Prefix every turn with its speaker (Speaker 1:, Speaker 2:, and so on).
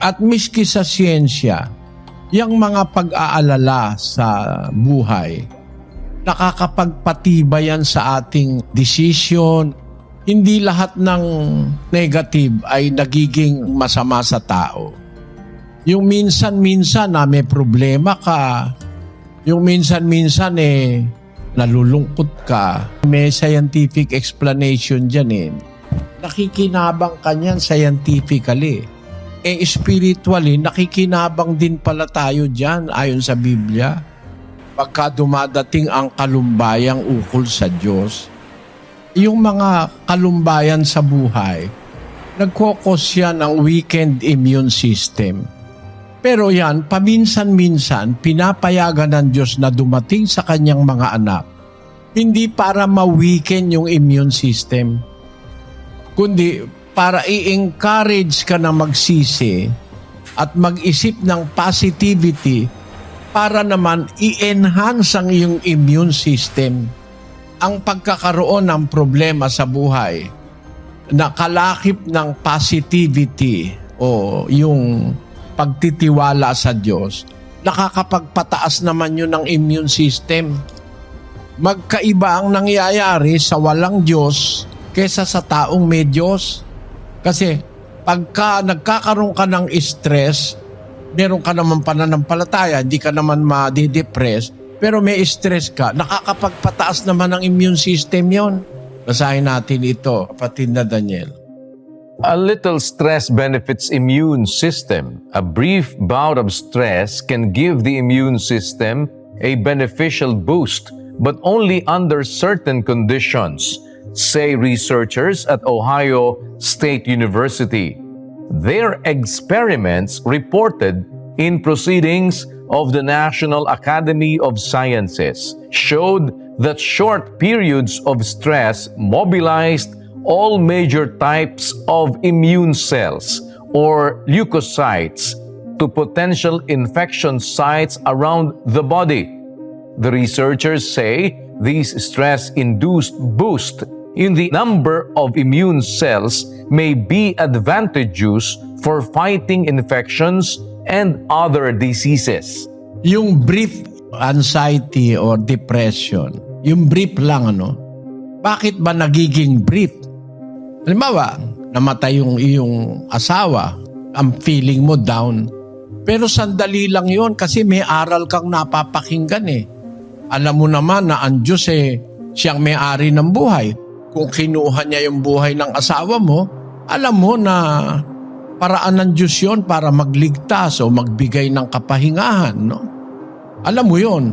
Speaker 1: At miski sa siyensya, yung mga pag-aalala sa buhay, nakakapagpatibay yan sa ating desisyon. Hindi lahat ng negative ay nagiging masama sa tao. Yung minsan-minsan na may problema ka, yung minsan-minsan nalulungkot ka, may scientific explanation dyan Nakikinabang ka niyan scientifically. Spiritually, nakikinabang din pala tayo dyan ayon sa Biblia. Pagka dumadating ang kalumbayang ukol sa Diyos, yung mga kalumbayan sa buhay, nagkokos yan ng weakened immune system. Pero yan, paminsan-minsan, pinapayagan ng Diyos na dumating sa kanyang mga anak, hindi para ma-weaken yung immune system, kundi para i-encourage ka na magsisi at mag-isip ng positivity para naman i-enhance ang iyong immune system. Ang pagkakaroon ng problema sa buhay na kalakip ng positivity o yung pagtitiwala sa Diyos, nakakapagpataas naman yun ng immune system. Magkaiba ang nangyayari sa walang Diyos kesa sa taong may Diyos. Kasi pagka nagkakaroon ka ng stress, meron ka naman pananampalataya, hindi ka naman ma-depress, pero may stress ka, nakakapagpataas naman ang immune system yon. Basahin natin ito, kapatid na Daniel.
Speaker 2: A little stress benefits immune system. A brief bout of stress can give the immune system a beneficial boost, but only under certain conditions, say researchers at Ohio State University. Their experiments reported in proceedings of the National Academy of Sciences showed that short periods of stress mobilized all major types of immune cells or leukocytes to potential infection sites around the body. The researchers say these stress-induced boost in the number of immune cells may be advantageous for fighting infections and other diseases.
Speaker 1: Yung brief anxiety or depression, yung brief lang bakit ba nagiging brief? Halimbawa, namatay yung iyong asawa, ang feeling mo down. Pero sandali lang yon kasi may aral kang napapakinggan Alam mo naman na ang Diyos siyang may-ari ng buhay. Kung kinuha niya yung buhay ng asawa mo, alam mo na paraan ng Diyos yun para magligtas o magbigay ng kapahingahan. Alam mo yun.